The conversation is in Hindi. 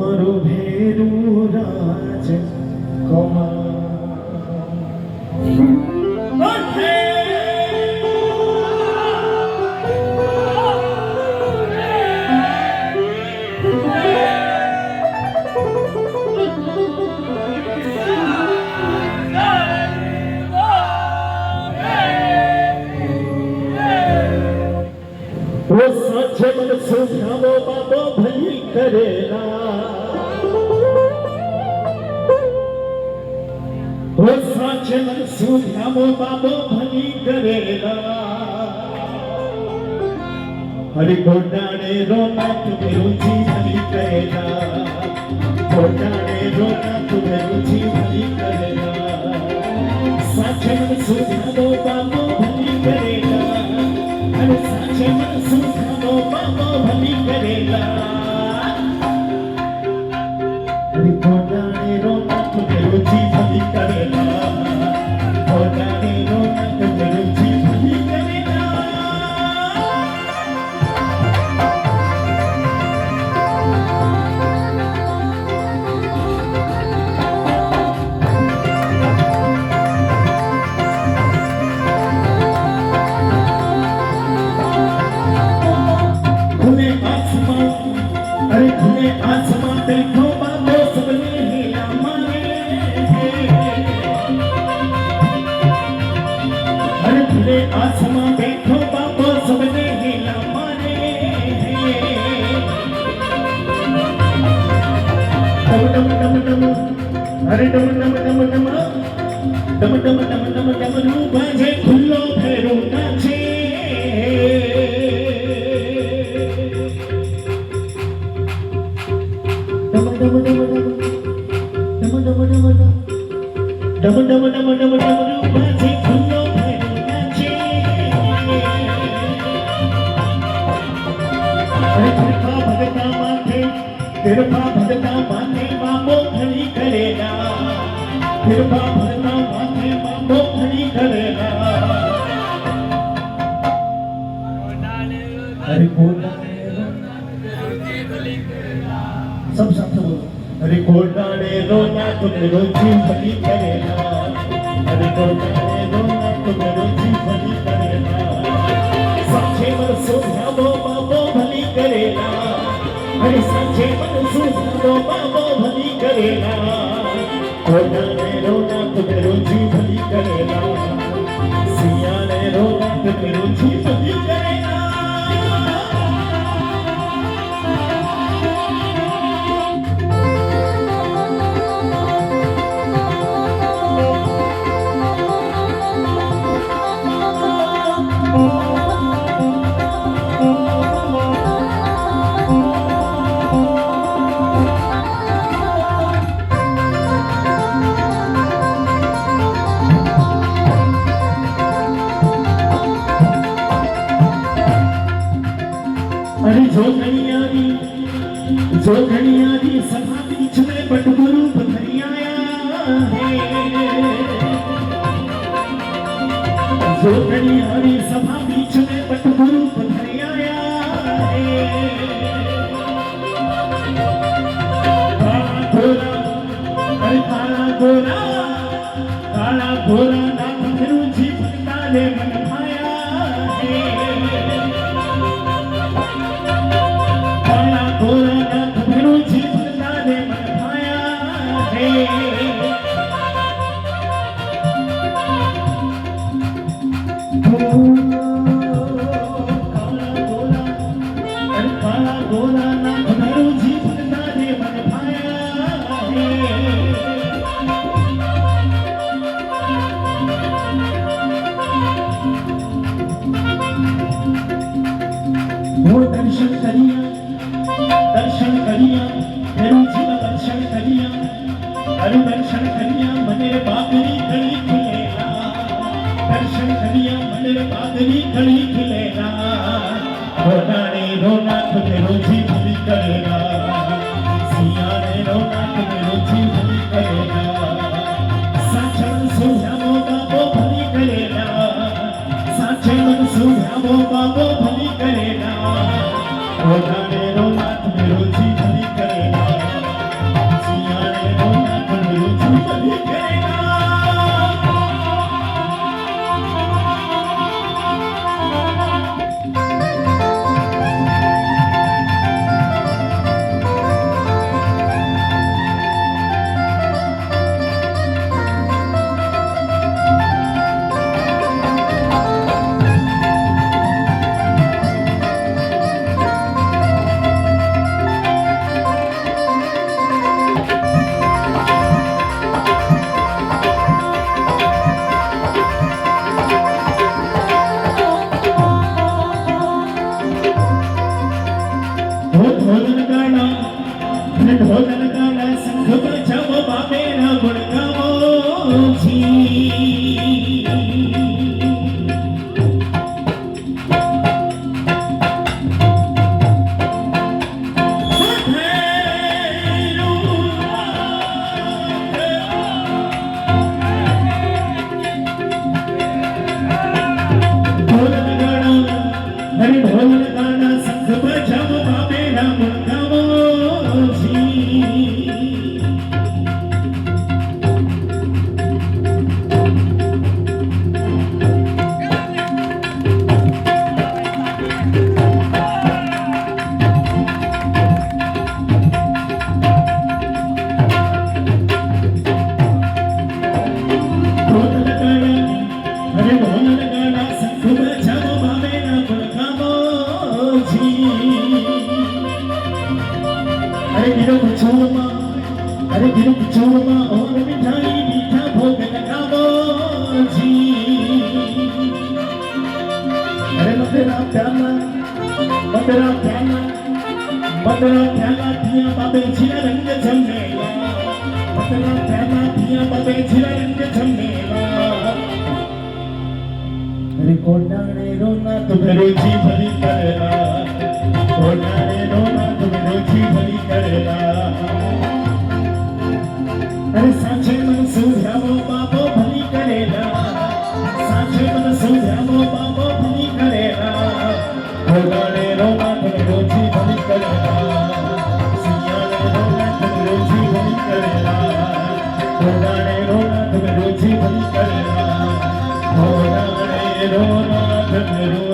મારો ભેરુ રાજ કમા वो सच्चे मन सुझावो बाबो भली करेला वो सच्चे मन सुझावो बाबो भली करेला हरि गोडाने रोना तुम्हें रुचि भली करेला गोडाने रोना तुम्हें रुचि भली करेला सच्चे मन सुझावो बाबो भली करेला अरे साचे मन सुखानो बाबो भली करेला अरे गोडाने रोना तुम्हें रुचि भली करेला गोडाने रोना तुम्हें रुचि भली करेला अरे खुले आसमां देखो बाबो सबने हिला मारे अरे खुले आसमां देखो बाबो सबने हिला मारे डम डम डम डम अरे डम डम डम डम डम डम डम डम डम रू बाजे खुल्लो फेरू नाचे डम डम डम डम डम बाजे खुल्लो फेरू नाचे अरे तिरपा भगता माथे बाबो खड़ी करेला तिरपा भगता माथे बाबो खड़ी करेला अरे सब साथ बोलो अरे गोडाने रोना तुम्हें रुचि भली करेला अरे गोडाने रोना तुम्हें रुचि भली करेला साचे मन सुझावो बाबो भली करेला अरे साचे मन सुझावो बाबो भली करेला गोडाने रोना तुम्हें रुचि भली करेला सियाने रोना तुम्हें रुचि भली करेला अरे जो घड़ियारी सभा बीच में बटगुरु पथरी आया है जो घड़ियारी सभा बीच में बटगुरु पथरी आया है काला गोरा नाथ गुरु जी भक्ता ने मन भाया है गोरा नाथ गुरु जी भक्ता ने मन भाया है काला गोरा नाथ गुरु जी भक्ता ने मन भाया है वो दर्शन करिया गुरु जी का दर्शन करिया अरे दर्शन करिया मने बागरी खड़ी खिलेला दर्शन करिया मने बागरी खड़ी खिलेला गोडाने रोना तुम्हें रुचि भली करेला सियाने रोना तुम्हें रुचि भली करेला साचे मन सुझावो बाबो भली करेला साचे मन सुझावो बाबो भली करेला गोडाने रोना तुम्हें रुचि भली करेला अरे ढोल नगाड़ा शंख बजाओ बाबे ना गुण गाओ जी हरे ढोल नगाड़ा शंख बजाओ बाबे ना गुण गाओ जी ढोल नगाड़ा हरे ढोल नगाड़ा शंख बजाओ बाबे ना गुण गाओ जी अरे गिरो चूरमा अरे गिरो चूरमा और मिठाई मीठा भोग लगाओ जी अरे मदरा प्याला दिया बाबे झिला रंग झमेला मदरा प्याला दिया बाबे झिला रंग झमेला अरे कोडाने रोना तुम रोजी भली करेला कोडाने रोना तुम रोजी भली करेला अरे साचे मन सुझावो बाबो भली करेला साचे मन सुझावो बाबो भली करेला कोडाने रोना तुम रोजी भली करेला सियाने रोना तुम रोजी भली करेला कोडाने रोना तुम रोजी भली करेला रोना तुम